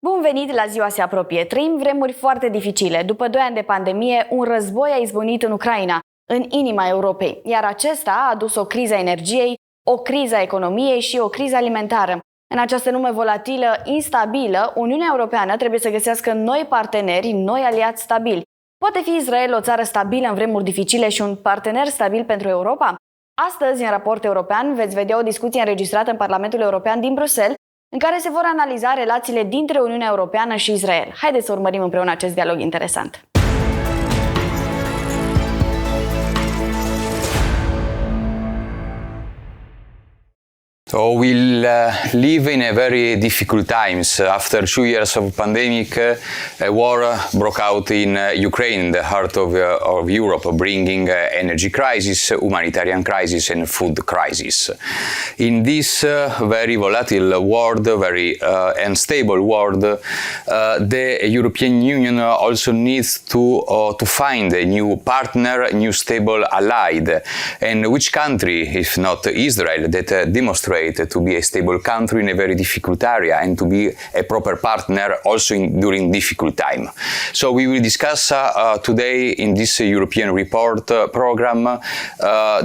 Bun venit la Ziua se apropie. Trăim vremuri foarte dificile. După 2 ani de pandemie, un război a izbucnit în Ucraina, în inima Europei. Iar acesta a adus o criză a energiei, o criză a economiei și o criză alimentară. În această lume volatilă, instabilă, Uniunea Europeană trebuie să găsească noi parteneri, noi aliați stabili. Poate fi Israel o țară stabilă în vremuri dificile și un partener stabil pentru Europa? Astăzi, în Raport European, veți vedea o discuție înregistrată în Parlamentul European din Bruxelles, în care se vor analiza relațiile dintre Uniunea Europeană și Israel. Haideți să urmărim împreună acest dialog interesant. So we'll live in a very difficult times. After 2 years of pandemic, a war broke out in Ukraine, in the heart of Europe, bringing energy crisis, humanitarian crisis and food crisis. In this very volatile world, very unstable world, the European Union also needs to find a new partner, a new stable ally. And which country, if not Israel, that demonstrates to be a stable country in a very difficult area and to be a proper partner also during difficult time. So we will discuss today in this European report program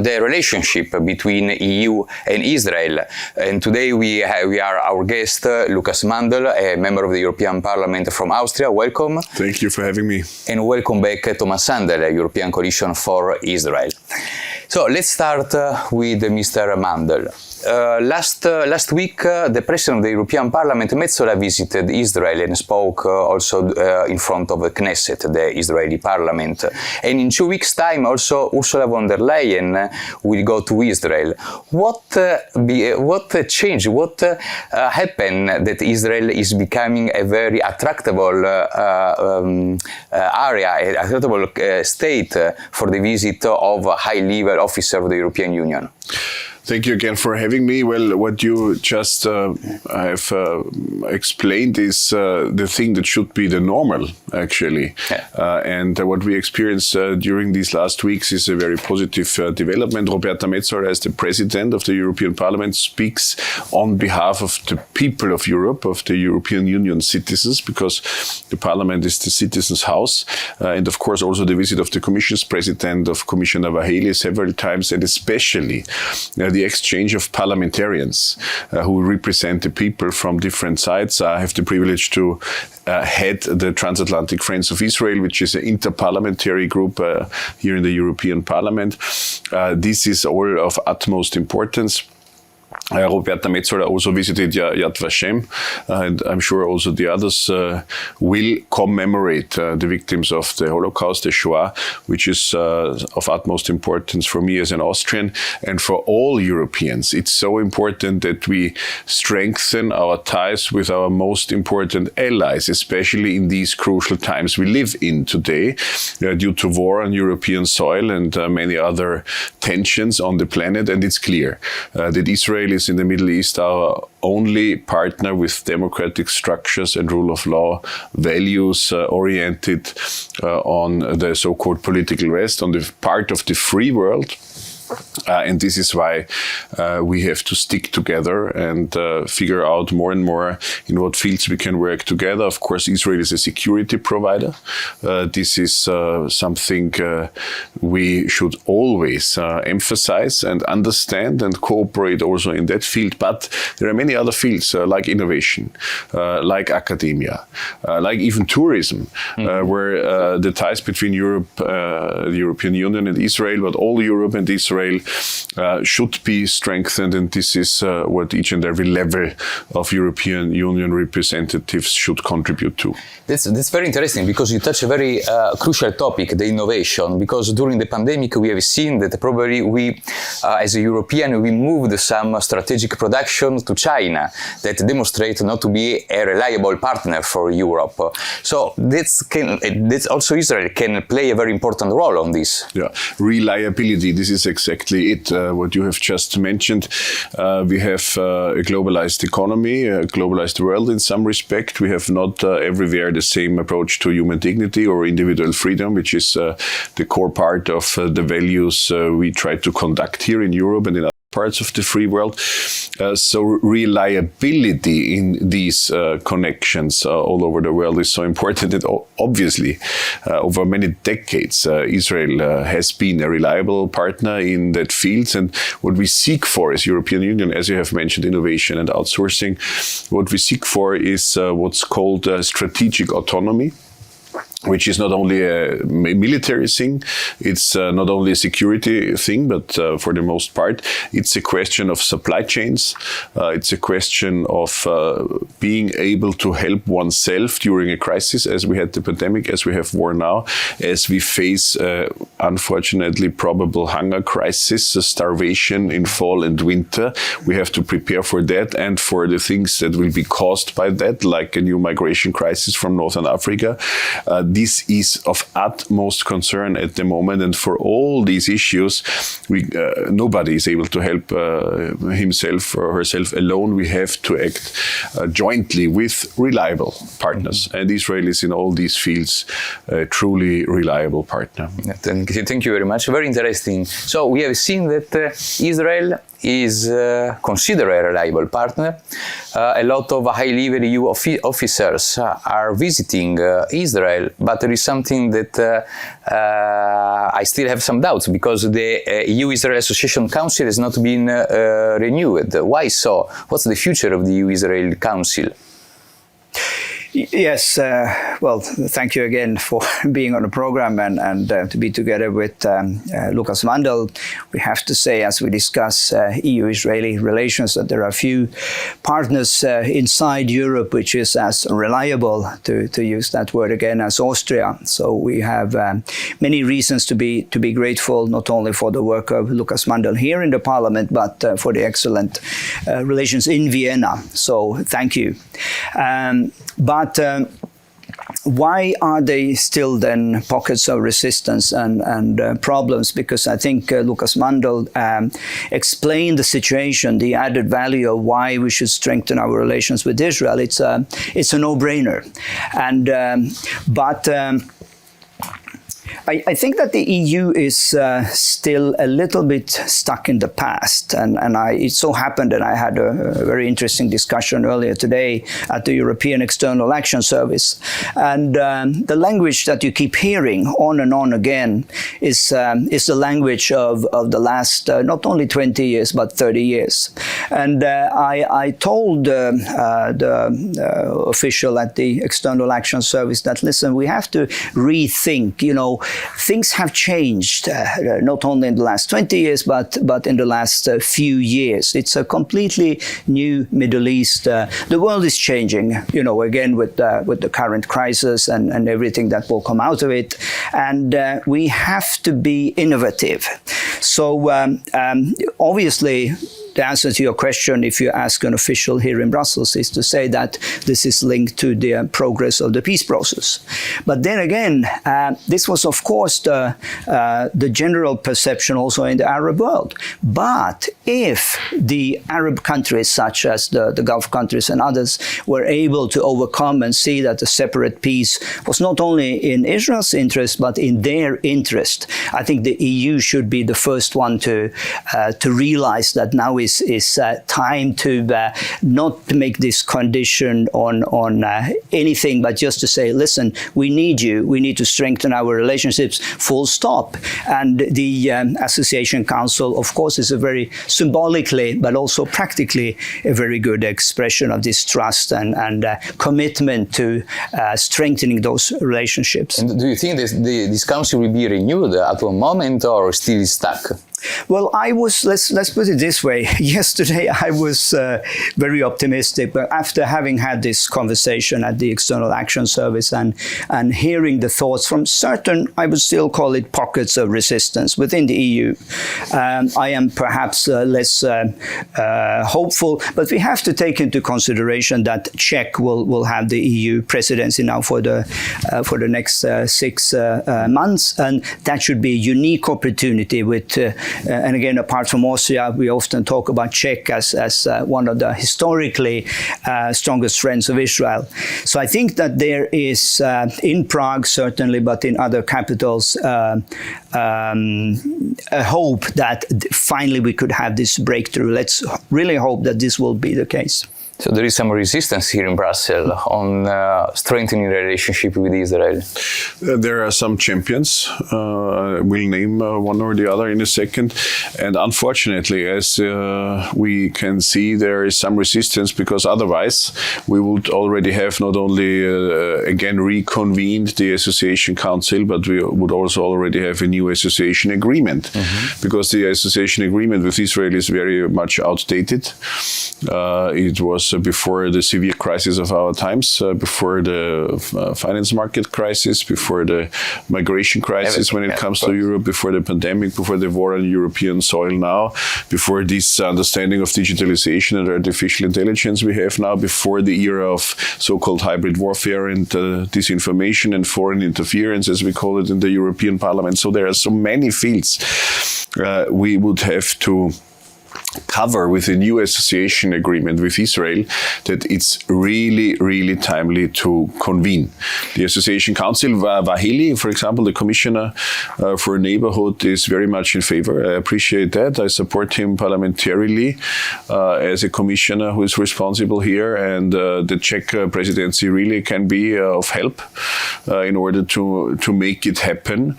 the relationship between EU and Israel. And today we are our guest, Lucas Mandl, a member of the European Parliament from Austria. Welcome. Thank you for having me. And welcome back, Thomas Sandel, European Coalition for Israel. So let's start with Mr. Mandl. Last week, the President of the European Parliament, Metsola, visited Israel and spoke also in front of the Knesset, the Israeli Parliament. And in 2 weeks' time, also Ursula von der Leyen will go to Israel. What changed? What happened that Israel is becoming a very attractive area, a attractive state for the visit of a high-level officer of the European Union? Thank you again for having me. Well, what you just have explained is the thing that should be the normal, actually. Yeah. And what we experienced during these last weeks is a very positive development. Roberta Metsola, as the President of the European Parliament, speaks on behalf of the people of Europe, of the European Union citizens, because the Parliament is the citizens' house. And of course, also the visit of the Commission's President, of Commissioner Vaheli several times, and especially the exchange of parliamentarians who represent the people from different sides. I have the privilege to head the Transatlantic Friends of Israel, which is an interparliamentary group here in the European Parliament. This is all of utmost importance. Roberta Metsola also visited Yad Vashem, and I'm sure also the others will commemorate the victims of the Holocaust, the Shoah, which is of utmost importance for me as an Austrian and for all Europeans. It's so important that we strengthen our ties with our most important allies, especially in these crucial times we live in today, due to war on European soil and many other tensions on the planet. And it's clear that Israel is in the Middle East our only partner with democratic structures and rule of law values oriented on the so-called political West, on the part of the free world. And this is why we have to stick together and figure out more and more in what fields we can work together. Of course, Israel is a security provider. This is something we should always emphasize and understand and cooperate also in that field. But there are many other fields like innovation, like academia, like even tourism, where the ties between Europe, the European Union and Israel, but all Europe and Israel should be strengthened, and this is what each and every level of European Union representatives should contribute to. That's very interesting, because you touch a very crucial topic, the innovation, because during the pandemic we have seen that probably we, as a European, we moved some strategic production to China that demonstrate not to be a reliable partner for Europe. So that's also Israel can play a very important role on this. Yeah, reliability, this is exactly it. What you have just mentioned, we have a globalized economy, a globalized world in some respect. We have not everywhere the same approach to human dignity or individual freedom, which is the core part of the values we try to conduct here in Europe and in parts of the free world. So reliability in these connections all over the world is so important. And obviously, over many decades, Israel has been a reliable partner in that field. And what we seek for as European Union, as you have mentioned, innovation and outsourcing, what we seek for is what's called strategic autonomy, which is not only a military thing, it's not only a security thing, but for the most part, it's a question of supply chains. It's a question of being able to help oneself during a crisis, as we had the pandemic, as we have war now, as we face, unfortunately, probable hunger crisis, starvation in fall and winter. We have to prepare for that and for the things that will be caused by that, like a new migration crisis from Northern Africa. This is of utmost concern at the moment, and for all these issues, nobody is able to help himself or herself alone. We have to act jointly with reliable partners, and Israel is in all these fields a truly reliable partner. Thank you very much. Very interesting. So we have seen that Israel is considered a reliable partner. A lot of high-level EU officers are visiting Israel, but there is something that I still have some doubts, because the EU-Israel Association Council has not been renewed. Why so? What's the future of the EU-Israel Council? Yes, well, thank you again for being on the program and to be together with Lukas Mandl. We have to say, as we discuss EU-Israeli relations, that there are few partners inside Europe which is as reliable, to use that word again, as Austria. So we have many reasons to be grateful, not only for the work of Lukas Mandl here in the Parliament, but for the excellent relations in Vienna. So thank you. But why are they still then pockets of resistance and problems? Because I think Lukas Mandl explained the situation, the added value of why we should strengthen our relations with Israel. It's a no-brainer, but I think that the EU is still a little bit stuck in the past, and it so happened that I had a very interesting discussion earlier today at the European External Action Service, and the language that you keep hearing on and on again is the language of the last not only 20 years but 30 years. And I told the official at the External Action Service that, listen, we have to rethink, things have changed, not only in the last 20 years, but in the last few years. It's a completely new Middle East. The world is changing, again with the current crisis and everything that will come out of it. And we have to be innovative. So obviously, the answer to your question, if you ask an official here in Brussels, is to say that this is linked to the progress of the peace process. But then again, this was, of course, the general perception also in the Arab world. But if the Arab countries, such as the Gulf countries and others, were able to overcome and see that a separate peace was not only in Israel's interest, but in their interest, I think the EU should be the first one to realize that now is time to not to make this condition on anything, but just to say, listen, we need you. We need to strengthen our relationships, full stop. And the Association Council, of course, is a very symbolically, but also practically, a very good expression of this trust and commitment to strengthening those relationships. And do you think this council will be renewed at one moment, or still stuck? Well, let's put it this way. Yesterday, I was very optimistic, but after having had this conversation at the External Action Service and hearing the thoughts from certain, I would still call it pockets of resistance within the EU, I am perhaps less hopeful, but we have to take into consideration that Czech will have the EU presidency now for the next 6 months, and that should be a unique opportunity with and again, apart from Austria, we often talk about Czech as one of the historically strongest friends of Israel. So I think that there is, in Prague certainly, but in other capitals, a hope that finally we could have this breakthrough. Let's really hope that this will be the case. So there is some resistance here in Brussels on strengthening the relationship with Israel. There are some champions. We'll name one or the other in a second. And unfortunately, as we can see, there is some resistance, because otherwise we would already have not only again reconvened the Association Council, but we would also already have a new association agreement, because the association agreement with Israel is very much outdated. It was before the severe crisis of our times, before the finance market crisis, before the migration crisis when it comes to Europe, before the pandemic, before the war on European soil now, before this understanding of digitalization and artificial intelligence we have now, before the era of so-called hybrid warfare and disinformation and foreign interference, as we call it in the European Parliament. So there are so many fields we would have to cover with a new association agreement with Israel, that it's really, really timely to convene. The Association Council, Vaheli, for example, the Commissioner for Neighborhood, is very much in favor. I appreciate that. I support him parliamentarily as a commissioner who is responsible here, and the Czech presidency really can be of help in order to make it happen.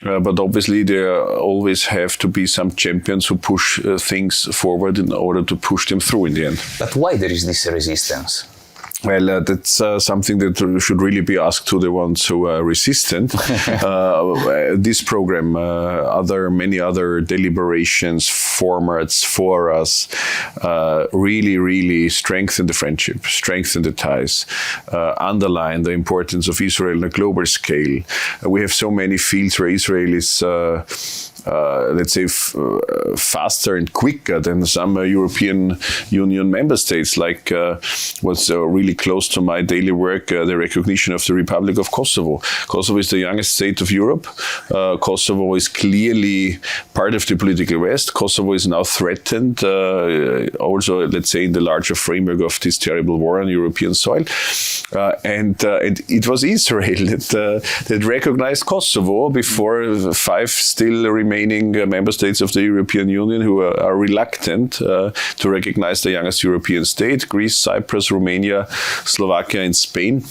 But obviously there always have to be some champions who push things forward in order to push them through in the end. But why there is this resistance? Well, that's something that should really be asked to the ones who are resistant. This program, many other deliberations, formats for us, really, really strengthen the friendship, strengthen the ties, underline the importance of Israel on a global scale. We have so many fields where Israel is let's say, faster and quicker than some European Union member states, like what's really close to my daily work, the recognition of the Republic of Kosovo. Kosovo is the youngest state of Europe. Kosovo is clearly part of the political West. Kosovo is now threatened, also, let's say, in the larger framework of this terrible war on European soil. And it was Israel that recognized Kosovo before 5 still remaining member states of the European Union who are reluctant to recognize the youngest European state: Greece, Cyprus, Romania, Slovakia, and Spain.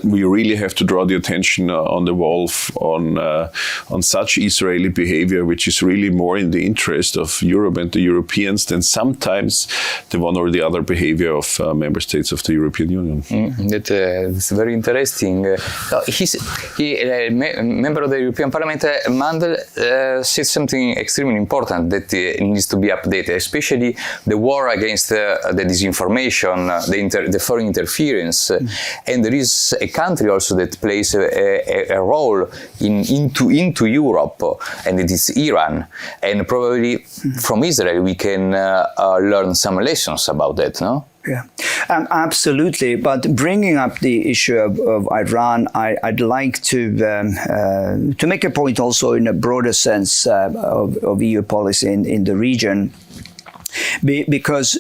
We really have to draw the attention on the wall on such Israeli behavior, which is really more in the interest of Europe and the Europeans than sometimes the one or the other behavior of member states of the European Union. That's very interesting. A member of the European Parliament, Mandel, said something extremely important that needs to be updated, especially the war against the disinformation, the foreign interference. And there is a country also that plays a role into Europe, and it is Iran. And probably from Israel we can learn some lessons about that, no? Yeah, absolutely. But bringing up the issue of Iran, I'd like to make a point also in a broader sense of EU policy in the region. Because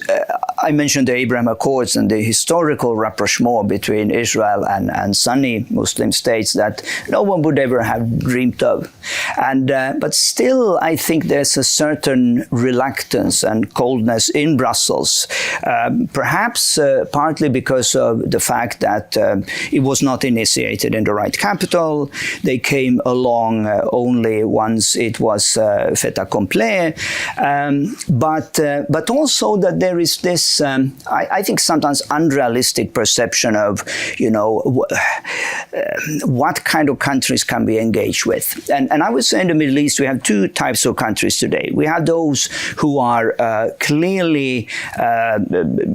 I mentioned the Abraham Accords and the historical rapprochement between Israel and Sunni Muslim states that no one would ever have dreamed of. And but still, I think there's a certain reluctance and coldness in Brussels, perhaps partly because of the fact that it was not initiated in the right capital. They came along only once it was fait accompli. But also that there is this, I think sometimes unrealistic perception of, what kind of countries can be engaged with. And I would say in the Middle East, we have 2 types of countries today. We have those who are clearly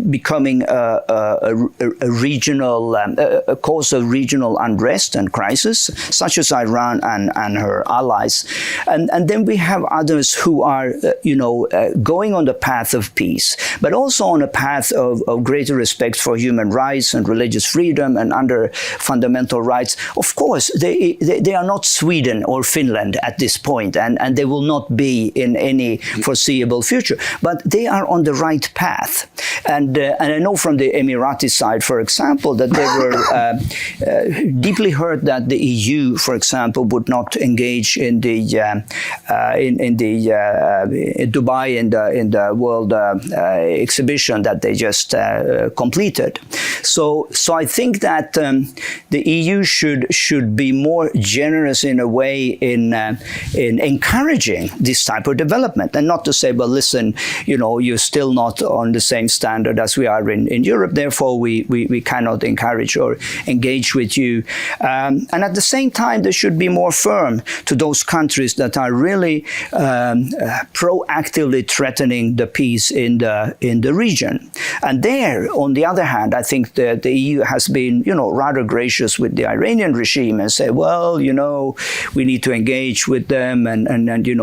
becoming a regional, a cause of regional unrest and crisis, such as Iran and her allies. And then we have others who are, going on the path of of peace, but also on a path of greater respect for human rights and religious freedom and under fundamental rights. Of course, they are not Sweden or Finland at this point, and they will not be in any foreseeable future, but they are on the right path. And I know from the Emirati side, for example, that they were deeply hurt that the EU, for example, would not engage in the Dubai in the World exhibition that they just completed. So I think that the EU should be more generous in a way in encouraging this type of development, and not to say, well, listen, you're still not on the same standard as we are in Europe, therefore we cannot encourage or engage with you. And at the same time, they should be more firm to those countries that are really proactively threatening the peace in the region. And there, on the other hand, I think that the EU has been, rather gracious with the Iranian regime and say, well, we need to engage with them, and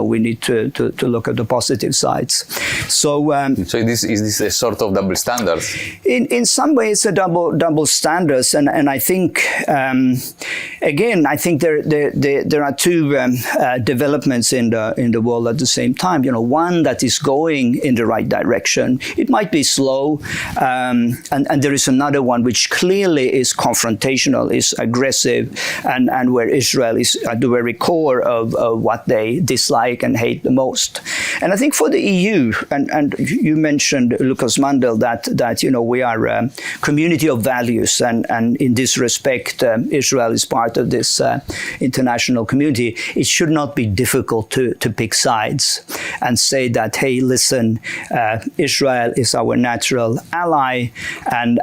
we need to look at the positive sides. So is this a sort of double standard? In some ways, a double standards, and I think again, I think there are two developments in the world at the same time. One that is going in the right direction. It might be slow, and there is another one which clearly is confrontational, is aggressive, and where Israel is at the very core of what they dislike and hate the most. And I think for the EU, and you mentioned, Lucas Mandel, that we are a community of values, and in this respect, Israel is part of this international community. It should not be difficult to pick sides and say that, hey, listen, Israel is our natural ally, and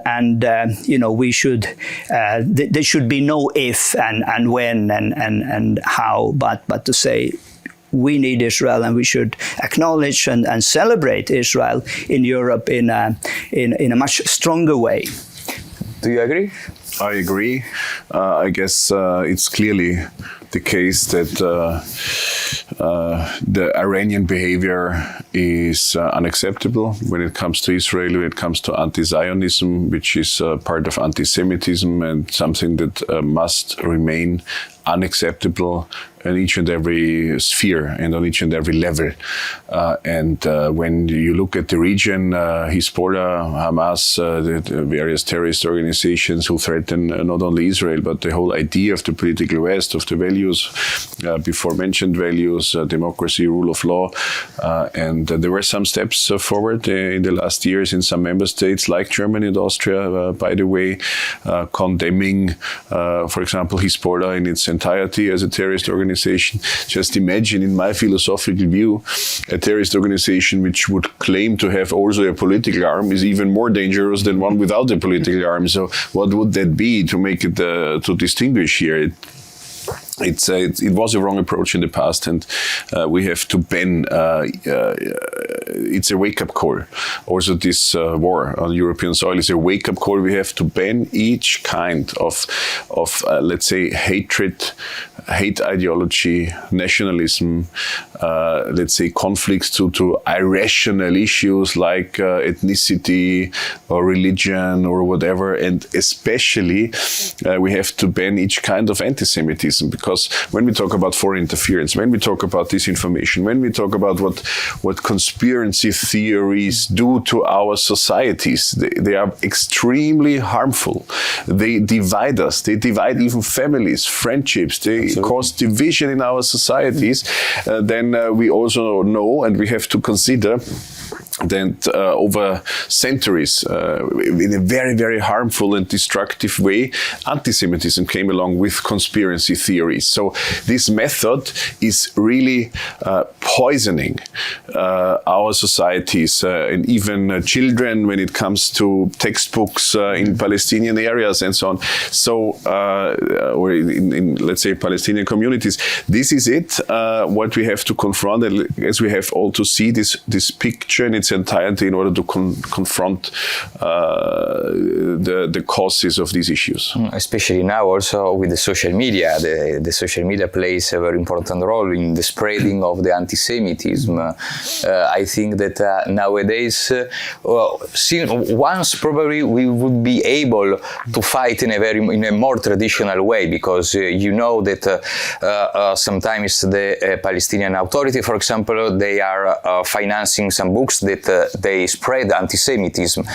we should. There should be no if and when and how, but to say, we need Israel, and we should acknowledge and celebrate Israel in Europe in a much stronger way. Do you agree? I agree. I guess it's clearly the case that the Iranian behavior is unacceptable when it comes to Israel, when it comes to anti-Zionism, which is part of anti-Semitism and something that must remain unacceptable in each and every sphere and on each and every level. And when you look at the region, Hezbollah, Hamas, the various terrorist organizations who threaten not only Israel, but the whole idea of the political West, of the values, before mentioned values, democracy, rule of law. And there were some steps forward in the last years in some member states like Germany and Austria, by the way, condemning, for example, Hezbollah in its entirety as a terrorist organization. Just imagine, in my philosophical view, a terrorist organization which would claim to have also a political arm is even more dangerous than one without a political arm. So what would that be to make it, to distinguish here? It was a wrong approach in the past, and we have to ban. It's a wake-up call. Also, this war on European soil is a wake-up call. We have to ban each kind of let's say, hatred, hate ideology, nationalism, let's say, conflicts to irrational issues like ethnicity or religion or whatever, and especially we have to ban each kind of anti-Semitism. Because when we talk about foreign interference, when we talk about disinformation, when we talk about what conspiracy theories do to our societies, they are extremely harmful. They divide us. They divide even families, friendships. They Absolutely. Cause division in our societies. Then we also know, and we have to consider, that over centuries, in a very, very harmful and destructive way, anti-Semitism came along with conspiracy theories. So this method is really poisoning our societies and even children when it comes to textbooks in Palestinian areas and so on. So, or in let's say, Palestinian communities. This is it, what we have to confront, as we have all to see this picture in its entirety in order to confront the causes of these issues. Especially now also with the social media. The social media plays a very important role in the spreading of the anti-Semitism. I think that nowadays, once probably we would be able to fight in a more traditional way, because you know that sometimes the Palestinian Authority, for example, they are financing some books that they spread anti-Semitism,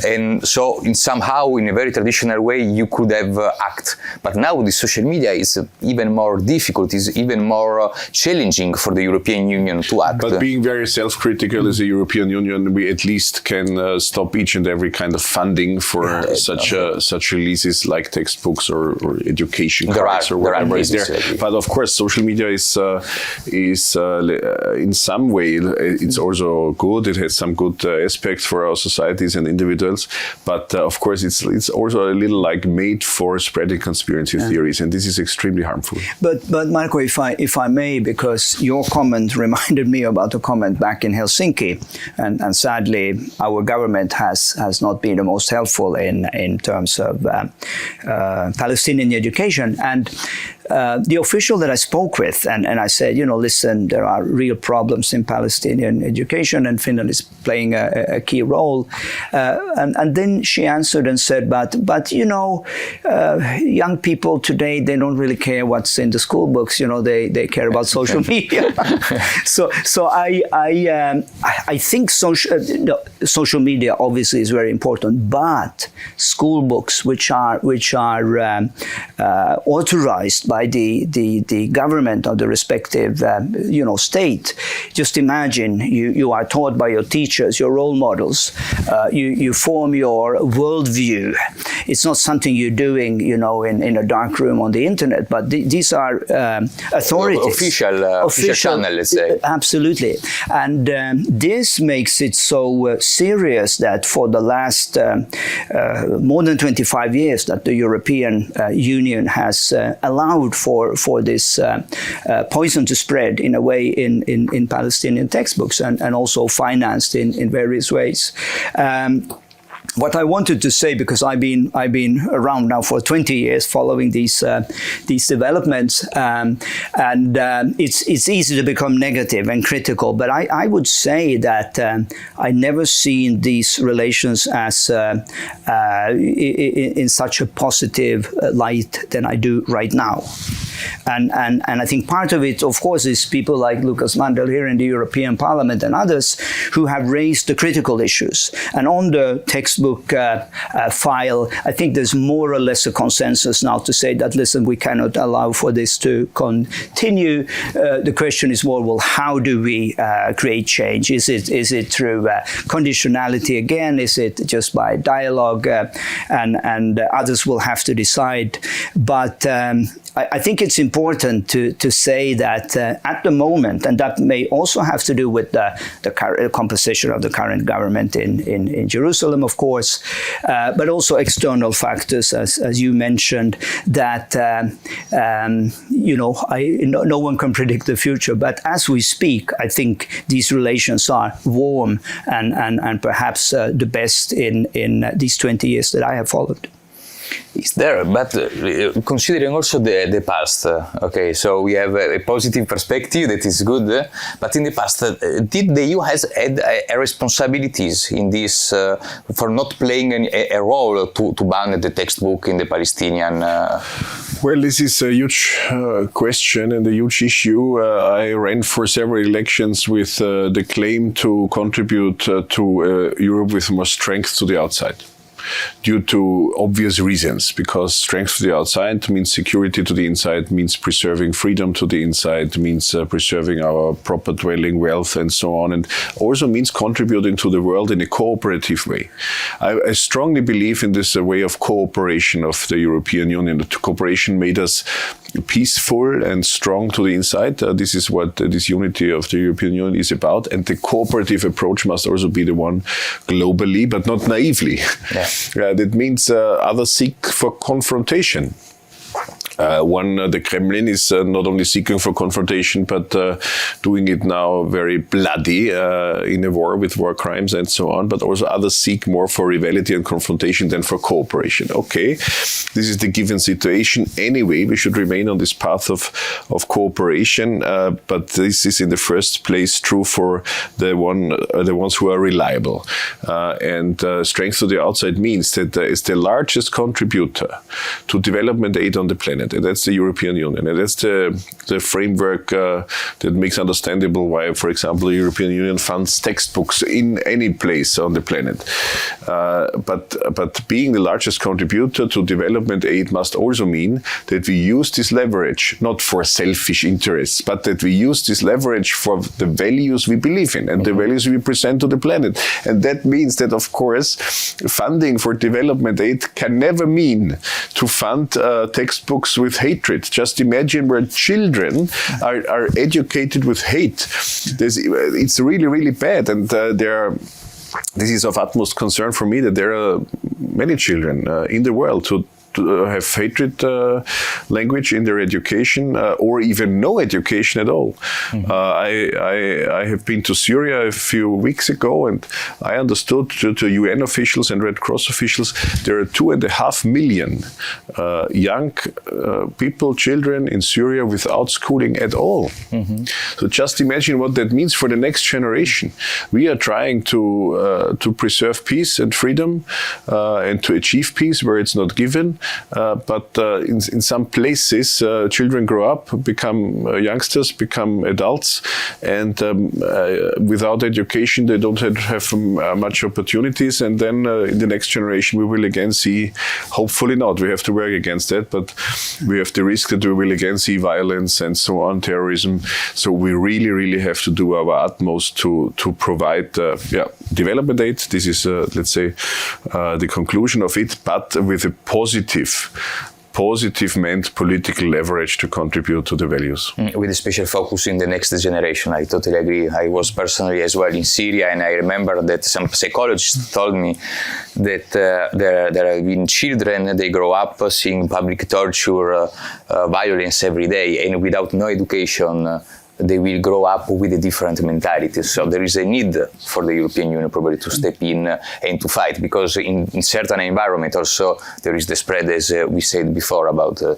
and so somehow in a very traditional way you could have act. But now the social media is even more difficult, is even more challenging for the European Union to act. But being very self-critical as a European Union, we at least can stop each and every kind of funding for such releases like textbooks or education cards or whatever is there. But of course, social media is in some way it's also good. It has some good aspects for our societies and individuals. But of course, it's also a little like made for spreading conspiracy theories, and this is extremely harmful. But Marco, if I may, because your comment reminded me about a comment back in Helsinki, and sadly our government has not been the most helpful in terms of Palestinian education. And the official that I spoke with, and I said, listen, there are real problems in Palestinian education, and Finland is playing a key role. And then she answered and said, but young people today, they don't really care what's in the school books. They care about social media. So I think social media obviously is very important, but school books, which are authorized by the government of the respective state. Just imagine you are taught by your teachers, your role models. You form your worldview. It's not something you're doing, in a dark room on the internet. But these are authorities, official channel, let's say. Absolutely, and this makes it so serious that for the last more than 25 years that the European Union has allowed for this poison to spread in a way in Palestinian textbooks and also financed in various ways. What I wanted to say, because I've been around now for 20 years following these developments, and it's easy to become negative and critical. But I would say that I never seen these relations as in such a positive light than I do right now. And I think part of it, of course, is people like Lucas Mandel here in the European Parliament and others who have raised the critical issues. And on the textbook file, I think there's more or less a consensus now to say that, listen, we cannot allow for this to continue. The question is more, well, how do we create change? Is it through conditionality again? Is it just by dialogue? And others will have to decide. But I think it's important to say that at the moment, and that may also have to do with the composition of the current government in Jerusalem, of course, but also external factors, as you mentioned, that no one can predict the future. But as we speak, I think these relations are warm and perhaps the best in these 20 years that I have followed. It's there, but considering also the past, okay, so we have a positive perspective that is good, but in the past, did the EU has had responsibilities in this for not playing a role to ban the textbook in the Palestinian? Well, this is a huge question and a huge issue. I ran for several elections with the claim to contribute to Europe with more strength to the outside, due to obvious reasons, because strength to the outside means security to the inside, means preserving freedom to the inside, means preserving our proper dwelling, wealth, and so on, and also means contributing to the world in a cooperative way. I strongly believe in this way of cooperation of the European Union. The cooperation made us peaceful and strong to the inside. This is what this unity of the European Union is about, and the cooperative approach must also be the one globally, but not naively. Yeah. That means others seek for confrontation. The Kremlin is not only seeking for confrontation, but doing it now very bloody in a war with war crimes and so on. But also others seek more for rivalry and confrontation than for cooperation. Okay, this is the given situation. Anyway, we should remain on this path of cooperation. But this is in the first place true for the ones who are reliable. And strength to the outside means that is the largest contributor to development aid on the planet. And that's the European Union. And that's the framework that makes understandable why, for example, the European Union funds textbooks in any place on the planet. But being the largest contributor to development aid must also mean that we use this leverage, not for selfish interests, but that we use this leverage for the values we believe in and the values we present to the planet. And that means that, of course, funding for development aid can never mean to fund textbooks with hatred. Just imagine where children are educated with hate. It's really, really bad. And this is of utmost concern for me that there are many children in the world who have hatred language in their education or even no education at all. I have been to Syria a few weeks ago, and I understood to UN officials and Red Cross officials there are 2.5 million young people, children in Syria without schooling at all. So just imagine what that means for the next generation. We are trying to preserve peace and freedom and to achieve peace where it's not given. But in some places, children grow up, become youngsters, become adults, and without education, they don't have much opportunities. And then in the next generation, we will again see, hopefully not, we have to work against that, but we have the risk that we will again see violence and so on, terrorism. So we really, really have to do our utmost to provide development aid. This is, let's say, the conclusion of it, but with a positive meant political leverage to contribute to the values. With a special focus in the next generation, I totally agree. I was personally as well in Syria, and I remember that some psychologists told me that there have been children, they grow up seeing public torture, violence every day, and without no education, they will grow up with a different mentality. So there is a need for the European Union probably to step in and to fight, because in certain environment also there is the spread, as we said before, about the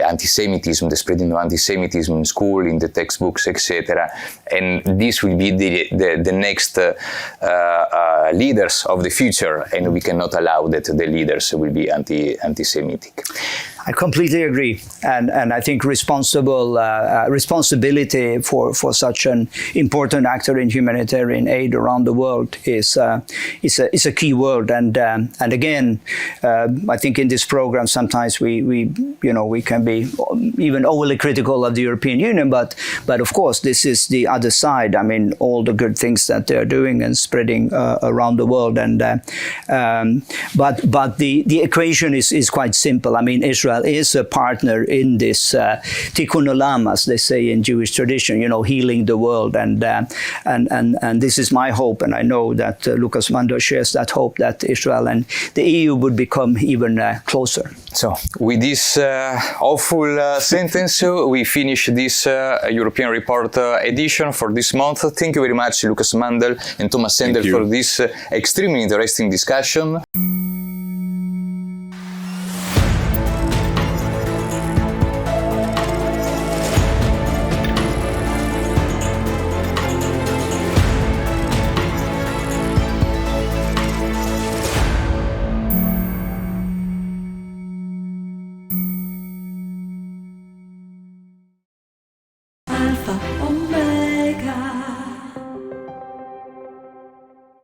anti-Semitism, the spreading of anti-Semitism in school, in the textbooks, etc. And this will be the next leaders of the future, and we cannot allow that the leaders will be anti-Semitic. I completely agree, and I think responsibility for such an important actor in humanitarian aid around the world is a key word. And again, I think in this program sometimes we can be even overly critical of the European Union, but of course this is the other side. I mean, all the good things that they're doing and spreading around the world, and but the equation is quite simple. I mean, Israel is a partner in this tikkun olam, as they say in Jewish tradition, healing the world, and this is my hope, and I know that Lucas Mandel shares that hope, that Israel and the EU would become even closer. So, with this hopeful sentence, we finish this European Report edition for this month. Thank you very much, Lucas Mandel and Thomas Sender, for this extremely interesting discussion.